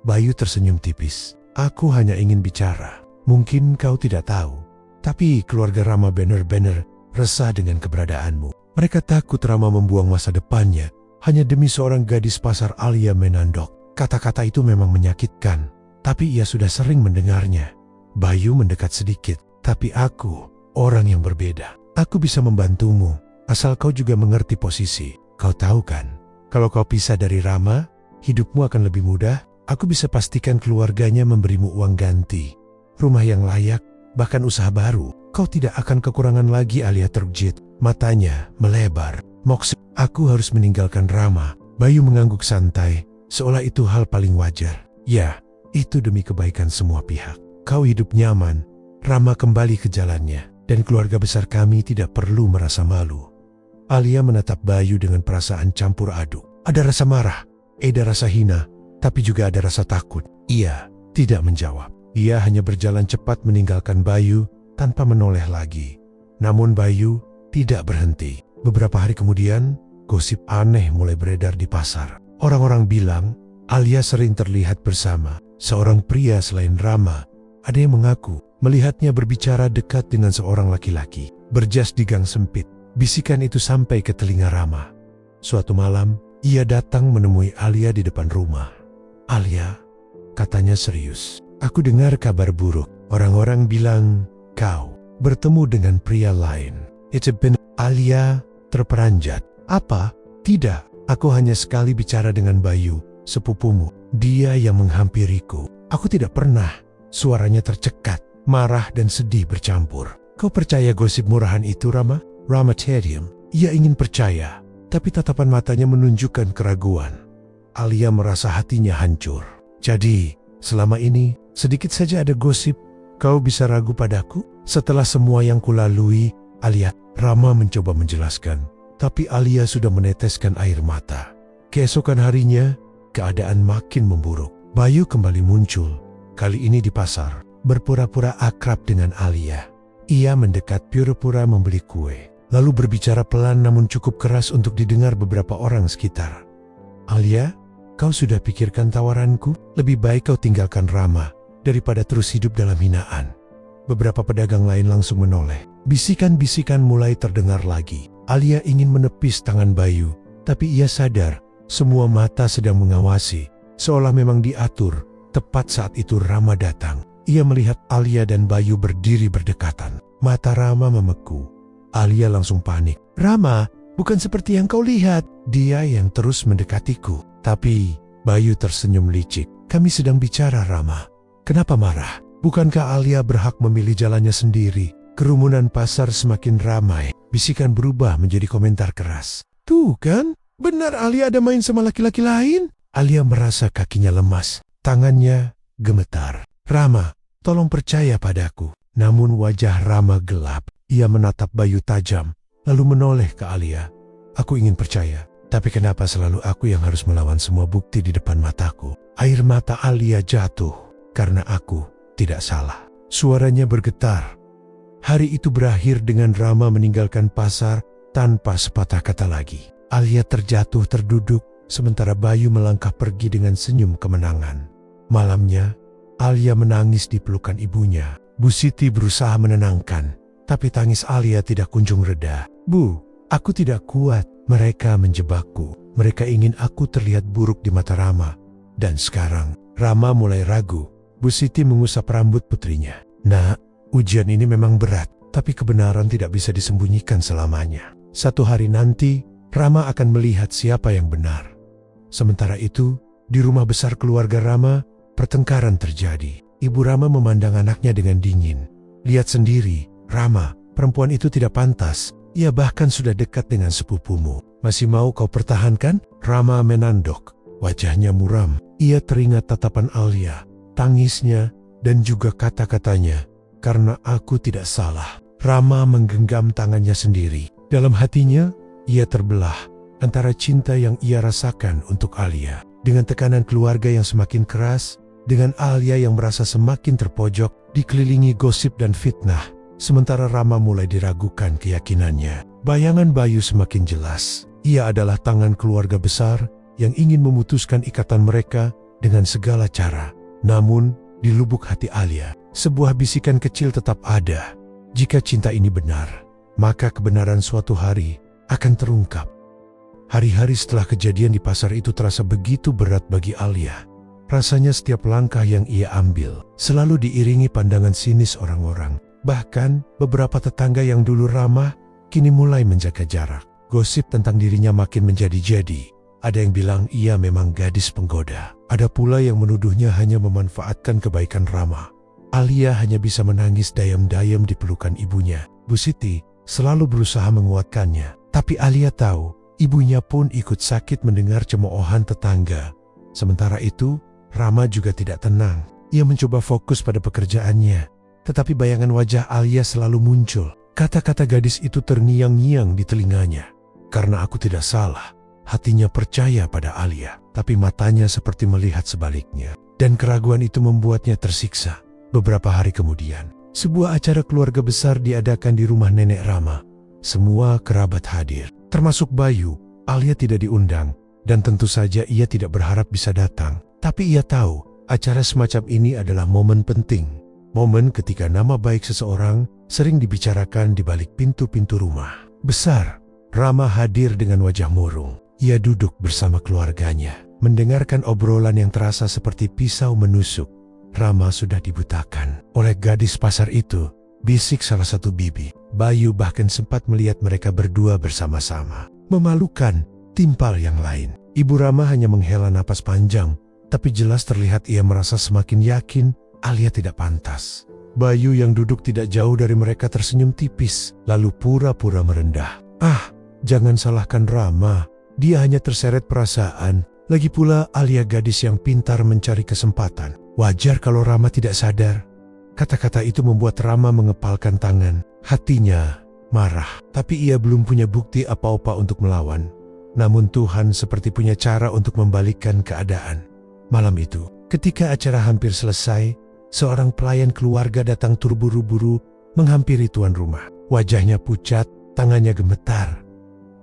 Bayu tersenyum tipis. Aku hanya ingin bicara. Mungkin kau tidak tahu, tapi keluarga Rama benar-benar resah dengan keberadaanmu. Mereka takut Rama membuang masa depannya hanya demi seorang gadis pasar. Alia menandok. Kata-kata itu memang menyakitkan, tapi ia sudah sering mendengarnya. Bayu mendekat sedikit. Tapi aku, orang yang berbeda. Aku bisa membantumu, asal kau juga mengerti posisi. Kau tahu kan, Kalau kau pisah dari Rama, hidupmu akan lebih mudah. Aku bisa pastikan keluarganya memberimu uang ganti, rumah yang layak, bahkan usaha baru. Kau tidak akan kekurangan lagi, Alia terkejut. Matanya melebar. Maksud, aku harus meninggalkan Rama. Bayu mengangguk santai, seolah itu hal paling wajar. Ya, itu demi kebaikan semua pihak. Kau hidup nyaman, Rama kembali ke jalannya, dan keluarga besar kami tidak perlu merasa malu. Alia menatap Bayu dengan perasaan campur aduk. Ada rasa marah, ada rasa hina, tapi juga ada rasa takut. Ia tidak menjawab. Ia hanya berjalan cepat meninggalkan Bayu tanpa menoleh lagi. Namun Bayu tidak berhenti. Beberapa hari kemudian, gosip aneh mulai beredar di pasar. Orang-orang bilang, Alia sering terlihat bersama seorang pria selain Rama. Ada yang mengaku melihatnya berbicara dekat dengan seorang laki-laki, berjas di gang sempit. Bisikan itu sampai ke telinga Rama. Suatu malam, ia datang menemui Alia di depan rumah. Alia, katanya serius, aku dengar kabar buruk. Orang-orang bilang kau bertemu dengan pria lain. It's been... Alia terperanjat. Apa? Tidak, aku hanya sekali bicara dengan Bayu, sepupumu. Dia yang menghampiriku. Aku tidak pernah. Suaranya tercekat, marah dan sedih bercampur. Kau percaya gosip murahan itu, Rama? Rama terdiam. Ia ingin percaya, tapi tatapan matanya menunjukkan keraguan. Alia merasa hatinya hancur. Jadi, selama ini, sedikit saja ada gosip, kau bisa ragu padaku? Setelah semua yang kulalui, Alia, Rama mencoba menjelaskan. Tapi Alia sudah meneteskan air mata. Keesokan harinya, keadaan makin memburuk. Bayu kembali muncul, kali ini di pasar, berpura-pura akrab dengan Alia. Ia mendekat pura-pura membeli kue, lalu berbicara pelan namun cukup keras untuk didengar beberapa orang sekitar. Alia, kau sudah pikirkan tawaranku? Lebih baik kau tinggalkan Rama daripada terus hidup dalam hinaan. Beberapa pedagang lain langsung menoleh. Bisikan-bisikan mulai terdengar lagi. Alia ingin menepis tangan Bayu, tapi ia sadar semua mata sedang mengawasi, seolah memang diatur. Tepat saat itu Rama datang. Ia melihat Alia dan Bayu berdiri berdekatan. Mata Rama memeku. Alia langsung panik. Rama, bukan seperti yang kau lihat. Dia yang terus mendekatiku. Tapi Bayu tersenyum licik. Kami sedang bicara, Rama. Kenapa marah? Bukankah Alia berhak memilih jalannya sendiri? Kerumunan pasar semakin ramai. Bisikan berubah menjadi komentar keras. Tuh kan, benar Alia ada main sama laki-laki lain. Alia merasa kakinya lemas. Tangannya gemetar. Rama, tolong percaya padaku. Namun wajah Rama gelap. Ia menatap Bayu tajam, lalu menoleh ke Alia. Aku ingin percaya, tapi kenapa selalu aku yang harus melawan semua bukti di depan mataku? Air mata Alia jatuh, karena aku tidak salah. Suaranya bergetar. Hari itu berakhir dengan Rama meninggalkan pasar tanpa sepatah kata lagi. Alia terjatuh terduduk, sementara Bayu melangkah pergi dengan senyum kemenangan. Malamnya, Alia menangis di pelukan ibunya. Bu Siti berusaha menenangkan, tapi tangis Alia tidak kunjung reda. Bu, aku tidak kuat. Mereka menjebakku. Mereka ingin aku terlihat buruk di mata Rama. Dan sekarang, Rama mulai ragu. Bu Siti mengusap rambut putrinya. Nak, ujian ini memang berat, tapi kebenaran tidak bisa disembunyikan selamanya. Satu hari nanti, Rama akan melihat siapa yang benar. Sementara itu, di rumah besar keluarga Rama, pertengkaran terjadi. Ibu Rama memandang anaknya dengan dingin. Lihat sendiri, Rama, perempuan itu tidak pantas. Ia bahkan sudah dekat dengan sepupumu. Masih mau kau pertahankan? Rama menandok. Wajahnya muram. Ia teringat tatapan Alia, tangisnya, dan juga kata-katanya. Karena aku tidak salah. Rama menggenggam tangannya sendiri. Dalam hatinya, ia terbelah antara cinta yang ia rasakan untuk Alia, dengan tekanan keluarga yang semakin keras, dengan Alia yang merasa semakin terpojok, dikelilingi gosip dan fitnah. Sementara Rama mulai diragukan keyakinannya. Bayangan Bayu semakin jelas. Ia adalah tangan keluarga besar yang ingin memutuskan ikatan mereka dengan segala cara. Namun, di lubuk hati Alia, sebuah bisikan kecil tetap ada. Jika cinta ini benar, maka kebenaran suatu hari akan terungkap. Hari-hari setelah kejadian di pasar itu terasa begitu berat bagi Alia. Rasanya setiap langkah yang ia ambil selalu diiringi pandangan sinis orang-orang. Bahkan beberapa tetangga yang dulu ramah kini mulai menjaga jarak. Gosip tentang dirinya makin menjadi-jadi. Ada yang bilang ia memang gadis penggoda. Ada pula yang menuduhnya hanya memanfaatkan kebaikan Rama. Alia hanya bisa menangis dayam-dayam di pelukan ibunya. Bu Siti selalu berusaha menguatkannya. Tapi Alia tahu, ibunya pun ikut sakit mendengar cemoohan tetangga. Sementara itu, Rama juga tidak tenang. Ia mencoba fokus pada pekerjaannya. Tetapi bayangan wajah Alia selalu muncul. Kata-kata gadis itu terngiang-ngiang di telinganya. Karena aku tidak salah. Hatinya percaya pada Alia, tapi matanya seperti melihat sebaliknya. Dan keraguan itu membuatnya tersiksa. Beberapa hari kemudian, sebuah acara keluarga besar diadakan di rumah nenek Rama. Semua kerabat hadir, termasuk Bayu. Alia tidak diundang, dan tentu saja ia tidak berharap bisa datang. Tapi ia tahu, acara semacam ini adalah momen penting. Momen ketika nama baik seseorang sering dibicarakan di balik pintu-pintu rumah besar. Rama hadir dengan wajah murung. Ia duduk bersama keluarganya, mendengarkan obrolan yang terasa seperti pisau menusuk. Rama sudah dibutakan oleh gadis pasar itu, bisik salah satu bibi. Bayu bahkan sempat melihat mereka berdua bersama-sama. Memalukan, timpal yang lain. Ibu Rama hanya menghela napas panjang, tapi jelas terlihat ia merasa semakin yakin Alia tidak pantas. Bayu yang duduk tidak jauh dari mereka tersenyum tipis, lalu pura-pura merendah. Ah, jangan salahkan Rama. Dia hanya terseret perasaan. Lagi pula Alia gadis yang pintar mencari kesempatan. Wajar kalau Rama tidak sadar. Kata-kata itu membuat Rama mengepalkan tangan. Hatinya marah, tapi ia belum punya bukti apa-apa untuk melawan. Namun Tuhan seperti punya cara untuk membalikkan keadaan. Malam itu, ketika acara hampir selesai, seorang pelayan keluarga datang terburu-buru menghampiri tuan rumah. Wajahnya pucat, tangannya gemetar.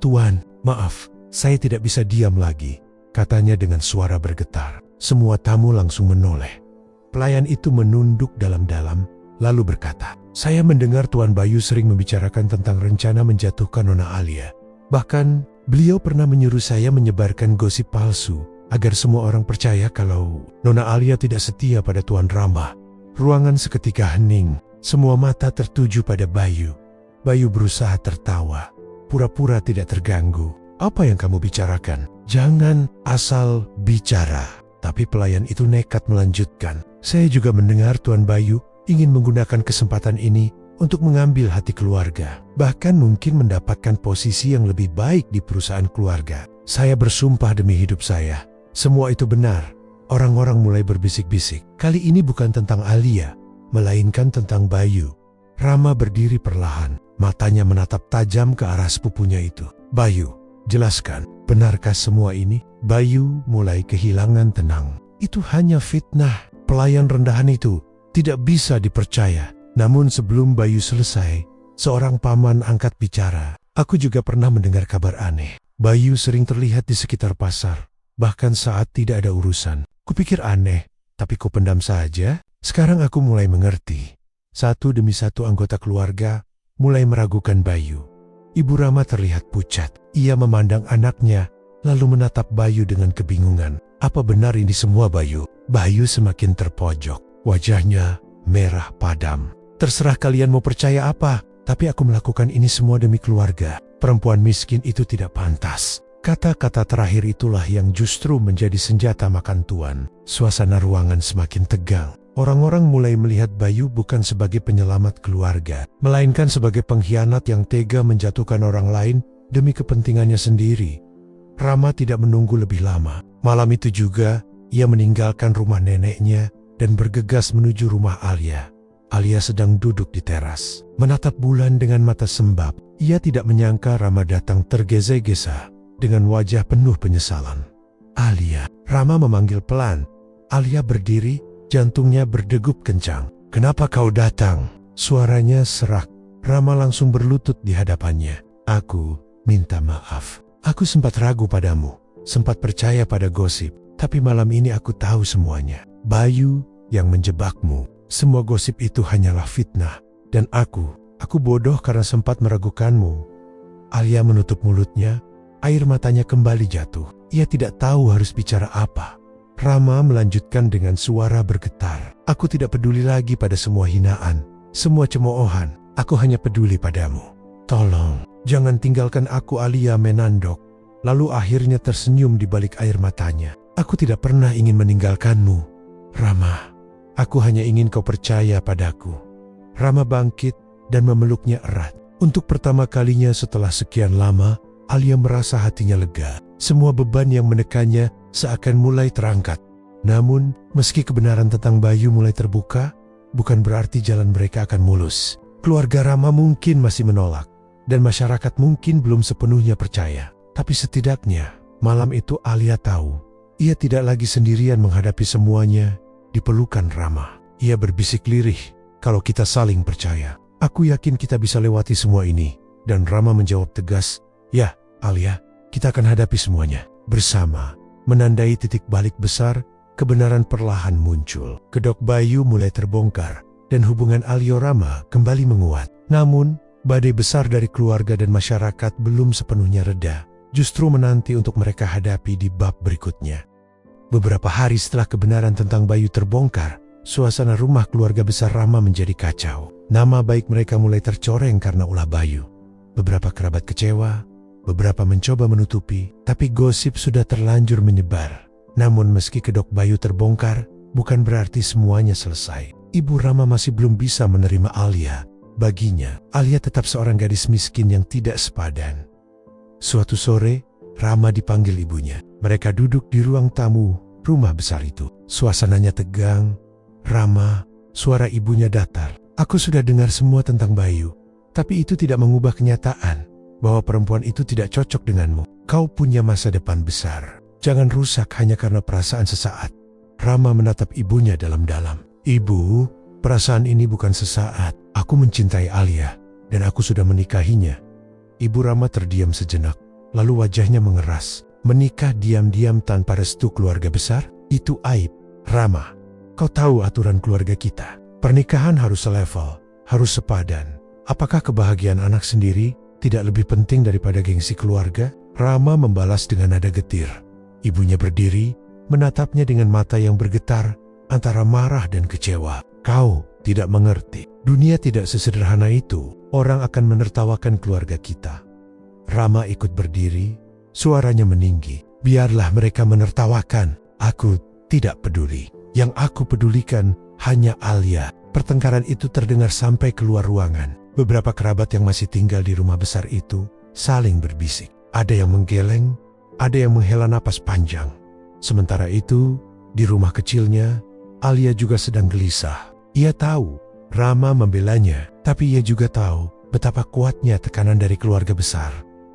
"Tuan, maaf. Saya tidak bisa diam lagi," katanya dengan suara bergetar. Semua tamu langsung menoleh. Pelayan itu menunduk dalam-dalam, lalu berkata, "Saya mendengar Tuan Bayu sering membicarakan tentang rencana menjatuhkan Nona Alia. Bahkan, beliau pernah menyuruh saya menyebarkan gosip palsu, agar semua orang percaya kalau Nona Alia tidak setia pada Tuan Rama." Ruangan seketika hening, semua mata tertuju pada Bayu. Bayu berusaha tertawa, pura-pura tidak terganggu. "Apa yang kamu bicarakan? Jangan asal bicara." Tapi pelayan itu nekat melanjutkan. "Saya juga mendengar Tuan Bayu ingin menggunakan kesempatan ini untuk mengambil hati keluarga. Bahkan mungkin mendapatkan posisi yang lebih baik di perusahaan keluarga. Saya bersumpah demi hidup saya, semua itu benar." Orang-orang mulai berbisik-bisik. Kali ini bukan tentang Alia, melainkan tentang Bayu. Rama berdiri perlahan, matanya menatap tajam ke arah sepupunya itu. "Bayu, jelaskan, benarkah semua ini?" Bayu mulai kehilangan tenang. "Itu hanya fitnah. Pelayan rendahan itu tidak bisa dipercaya." Namun sebelum Bayu selesai, seorang paman angkat bicara. "Aku juga pernah mendengar kabar aneh. Bayu sering terlihat di sekitar pasar, bahkan saat tidak ada urusan. Kupikir aneh, tapi kau pendam saja. Sekarang aku mulai mengerti." Satu demi satu anggota keluarga mulai meragukan Bayu. Ibu Rama terlihat pucat. Ia memandang anaknya, lalu menatap Bayu dengan kebingungan. "Apa benar ini semua, Bayu?" Bayu semakin terpojok. Wajahnya merah padam. "Terserah kalian mau percaya apa, tapi aku melakukan ini semua demi keluarga. Perempuan miskin itu tidak pantas." Kata-kata terakhir itulah yang justru menjadi senjata makan tuan. Suasana ruangan semakin tegang. Orang-orang mulai melihat Bayu bukan sebagai penyelamat keluarga, melainkan sebagai pengkhianat yang tega menjatuhkan orang lain demi kepentingannya sendiri. Rama tidak menunggu lebih lama. Malam itu juga, ia meninggalkan rumah neneknya dan bergegas menuju rumah Alia. Alia sedang duduk di teras, menatap bulan dengan mata sembab. Ia tidak menyangka Rama datang tergesa-gesa dengan wajah penuh penyesalan. "Alia." Rama memanggil pelan. Alia berdiri, jantungnya berdegup kencang. "Kenapa kau datang?" Suaranya serak. Rama langsung berlutut di hadapannya. "Aku minta maaf. Aku sempat ragu padamu, sempat percaya pada gosip. Tapi malam ini aku tahu semuanya. Bayu yang menjebakmu. Semua gosip itu hanyalah fitnah. Dan aku bodoh karena sempat meragukanmu." Alia menutup mulutnya. Air matanya kembali jatuh. Ia tidak tahu harus bicara apa. Rama melanjutkan dengan suara bergetar. "Aku tidak peduli lagi pada semua hinaan, semua cemoohan. Aku hanya peduli padamu. Tolong, jangan tinggalkan aku." Alia menandok. lalu akhirnya tersenyum di balik air matanya. Aku tidak pernah ingin meninggalkanmu, Rama. Aku hanya ingin kau percaya padaku. Rama bangkit dan memeluknya erat. Untuk pertama kalinya setelah sekian lama, Alia merasa hatinya lega. Semua beban yang menekannya seakan mulai terangkat. Namun, meski kebenaran tentang Bayu mulai terbuka, bukan berarti jalan mereka akan mulus. Keluarga Rama mungkin masih menolak, dan masyarakat mungkin belum sepenuhnya percaya. Tapi setidaknya, malam itu Alia tahu, ia tidak lagi sendirian menghadapi semuanya di pelukan Rama. Ia berbisik lirih, kalau kita saling percaya, aku yakin kita bisa lewati semua ini. Dan Rama menjawab tegas, ya, Alia, kita akan hadapi semuanya bersama. Menandai titik balik besar, kebenaran perlahan muncul. Kedok Bayu mulai terbongkar, dan hubungan Alia Rama kembali menguat. Namun, badai besar dari keluarga dan masyarakat belum sepenuhnya reda, justru menanti untuk mereka hadapi di bab berikutnya. Beberapa hari setelah kebenaran tentang Bayu terbongkar, suasana rumah keluarga besar Rama menjadi kacau. Nama baik mereka mulai tercoreng karena ulah Bayu. Beberapa kerabat kecewa, beberapa mencoba menutupi, tapi gosip sudah terlanjur menyebar. Namun meski kedok Bayu terbongkar, bukan berarti semuanya selesai. Ibu Rama masih belum bisa menerima Alia. Baginya, Alia tetap seorang gadis miskin yang tidak sepadan. Suatu sore, Rama dipanggil ibunya. Mereka duduk di ruang tamu rumah besar itu. Suasananya tegang. Rama, suara ibunya datar. Aku sudah dengar semua tentang Bayu, tapi itu tidak mengubah kenyataan bahwa perempuan itu tidak cocok denganmu. Kau punya masa depan besar. Jangan rusak hanya karena perasaan sesaat. Rama menatap ibunya dalam-dalam. Ibu, perasaan ini bukan sesaat. Aku mencintai Alia, dan aku sudah menikahinya. Ibu Rama terdiam sejenak, lalu wajahnya mengeras. Menikah diam-diam tanpa restu keluarga besar? Itu aib. Rama, kau tahu aturan keluarga kita. Pernikahan harus selevel, harus sepadan. Apakah kebahagiaan anak sendiri tidak lebih penting daripada gengsi keluarga? Rama membalas dengan nada getir. Ibunya berdiri, menatapnya dengan mata yang bergetar antara marah dan kecewa. Kau tidak mengerti. Dunia tidak sesederhana itu. Orang akan menertawakan keluarga kita. Rama ikut berdiri, suaranya meninggi. Biarlah mereka menertawakan. Aku tidak peduli. Yang aku pedulikan hanya Alia. Pertengkaran itu terdengar sampai keluar ruangan. Beberapa kerabat yang masih tinggal di rumah besar itu saling berbisik. Ada yang menggeleng, ada yang menghela napas panjang. Sementara itu, di rumah kecilnya, Alia juga sedang gelisah. Ia tahu Rama membelanya, tapi ia juga tahu betapa kuatnya tekanan dari keluarga besar.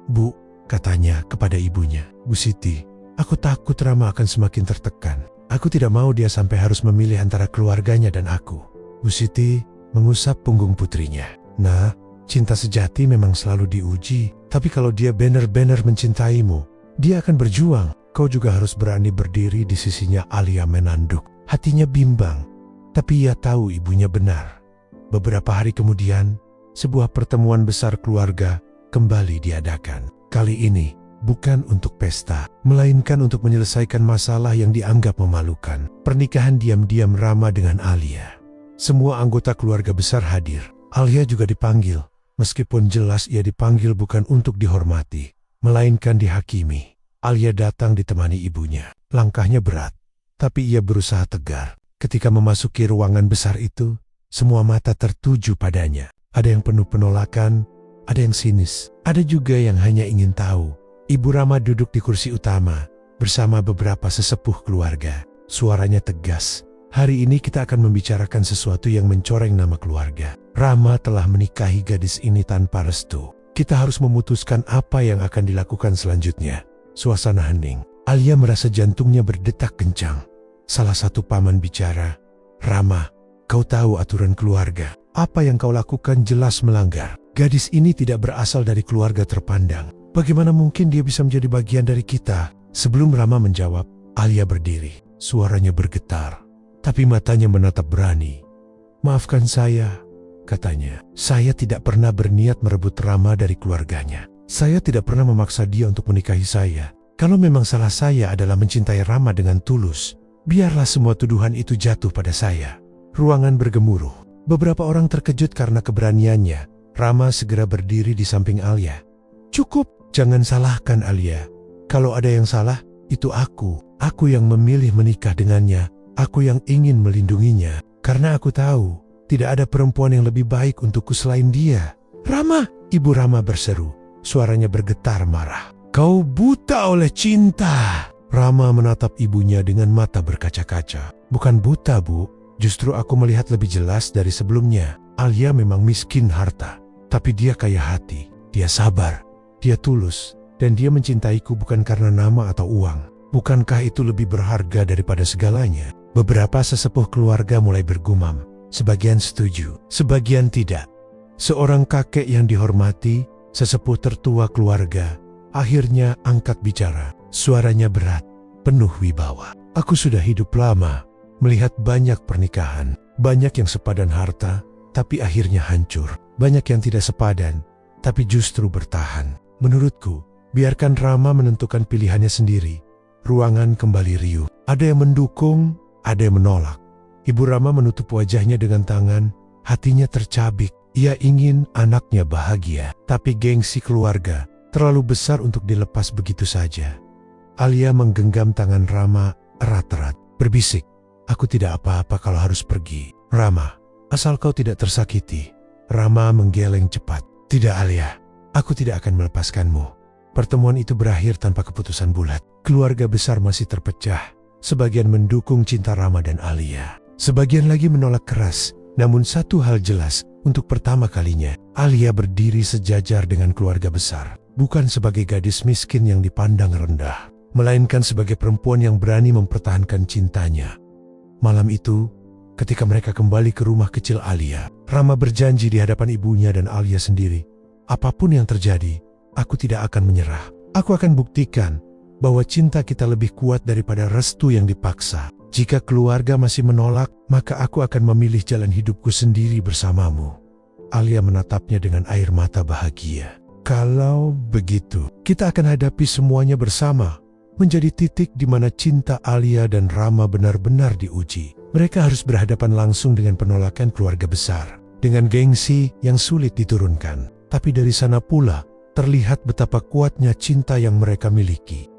Bu, katanya kepada ibunya. Bu Siti, aku takut Rama akan semakin tertekan. Aku tidak mau dia sampai harus memilih antara keluarganya dan aku. Bu Siti mengusap punggung putrinya. Nah, cinta sejati memang selalu diuji. Tapi kalau dia benar-benar mencintaimu, dia akan berjuang. Kau juga harus berani berdiri di sisinya. Alia menanduk. Hatinya bimbang, tapi ia tahu ibunya benar. Beberapa hari kemudian, sebuah pertemuan besar keluarga kembali diadakan. Kali ini bukan untuk pesta, melainkan untuk menyelesaikan masalah yang dianggap memalukan. Pernikahan diam-diam Rama dengan Alia. Semua anggota keluarga besar hadir. Alia juga dipanggil, meskipun jelas ia dipanggil bukan untuk dihormati, melainkan dihakimi. Alia datang ditemani ibunya. Langkahnya berat, tapi ia berusaha tegar. Ketika memasuki ruangan besar itu, semua mata tertuju padanya. Ada yang penuh penolakan, ada yang sinis, ada juga yang hanya ingin tahu. Ibu Rama duduk di kursi utama bersama beberapa sesepuh keluarga. Suaranya tegas. Hari ini kita akan membicarakan sesuatu yang mencoreng nama keluarga. Rama telah menikahi gadis ini tanpa restu. Kita harus memutuskan apa yang akan dilakukan selanjutnya. Suasana hening. Alia merasa jantungnya berdetak kencang. Salah satu paman bicara, Rama, kau tahu aturan keluarga. Apa yang kau lakukan jelas melanggar. Gadis ini tidak berasal dari keluarga terpandang. Bagaimana mungkin dia bisa menjadi bagian dari kita? Sebelum Rama menjawab, Alia berdiri. Suaranya bergetar, tapi matanya menatap berani. Maafkan saya, katanya. Saya tidak pernah berniat merebut Rama dari keluarganya. Saya tidak pernah memaksa dia untuk menikahi saya. Kalau memang salah saya adalah mencintai Rama dengan tulus, biarlah semua tuduhan itu jatuh pada saya. Ruangan bergemuruh. Beberapa orang terkejut karena keberaniannya. Rama segera berdiri di samping Alia. Cukup, jangan salahkan Alia. Kalau ada yang salah, itu aku. Aku yang memilih menikah dengannya. Aku yang ingin melindunginya. Karena aku tahu, tidak ada perempuan yang lebih baik untukku selain dia. Rama, Ibu Rama berseru. Suaranya bergetar marah. Kau buta oleh cinta. Rama menatap ibunya dengan mata berkaca-kaca. Bukan buta, Bu. Justru aku melihat lebih jelas dari sebelumnya. Alia memang miskin harta. Tapi dia kaya hati. Dia sabar. Dia tulus. Dan dia mencintaiku bukan karena nama atau uang. Bukankah itu lebih berharga daripada segalanya? Beberapa sesepuh keluarga mulai bergumam. Sebagian setuju, sebagian tidak. Seorang kakek yang dihormati, sesepuh tertua keluarga, akhirnya angkat bicara. Suaranya berat, penuh wibawa. Aku sudah hidup lama, melihat banyak pernikahan. Banyak yang sepadan harta, tapi akhirnya hancur. Banyak yang tidak sepadan, tapi justru bertahan. Menurutku, biarkan Rama menentukan pilihannya sendiri. Ruangan kembali riuh. Ada yang mendukung, ada yang menolak. Ibu Rama menutup wajahnya dengan tangan, hatinya tercabik. Ia ingin anaknya bahagia, tapi gengsi keluarga terlalu besar untuk dilepas begitu saja. Alia menggenggam tangan Rama erat-erat, berbisik, "Aku tidak apa-apa kalau harus pergi. Rama, asal kau tidak tersakiti." Rama menggeleng cepat, "Tidak Alia, aku tidak akan melepaskanmu." Pertemuan itu berakhir tanpa keputusan bulat. Keluarga besar masih terpecah. Sebagian mendukung cinta Rama dan Alia. Sebagian lagi menolak keras. Namun satu hal jelas, untuk pertama kalinya, Alia berdiri sejajar dengan keluarga besar. Bukan sebagai gadis miskin yang dipandang rendah, melainkan sebagai perempuan yang berani mempertahankan cintanya. Malam itu, ketika mereka kembali ke rumah kecil Alia, Rama berjanji di hadapan ibunya dan Alia sendiri, "Apapun yang terjadi, aku tidak akan menyerah. Aku akan buktikan bahwa cinta kita lebih kuat daripada restu yang dipaksa. Jika keluarga masih menolak, maka aku akan memilih jalan hidupku sendiri bersamamu." Alia menatapnya dengan air mata bahagia. "Kalau begitu, kita akan hadapi semuanya bersama." Menjadi titik di mana cinta Alia dan Rama benar-benar diuji. Mereka harus berhadapan langsung dengan penolakan keluarga besar. Dengan gengsi yang sulit diturunkan. Tapi dari sana pula, terlihat betapa kuatnya cinta yang mereka miliki.